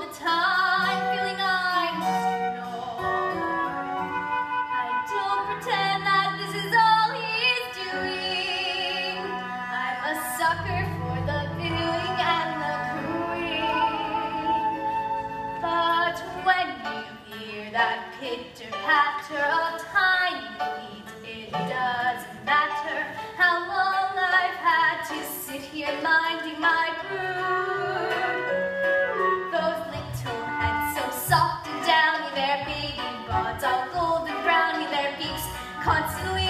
the time, feeling I must ignore. I don't pretend that this is all he's doing. I'm a sucker for the feeling and the cooing. But when you hear that pitter-patter of tiny feet, it doesn't matter how long I've had to sit here minding my broom. Those little hands so soft and downy, their baby bodies all golden browny, their beaks constantly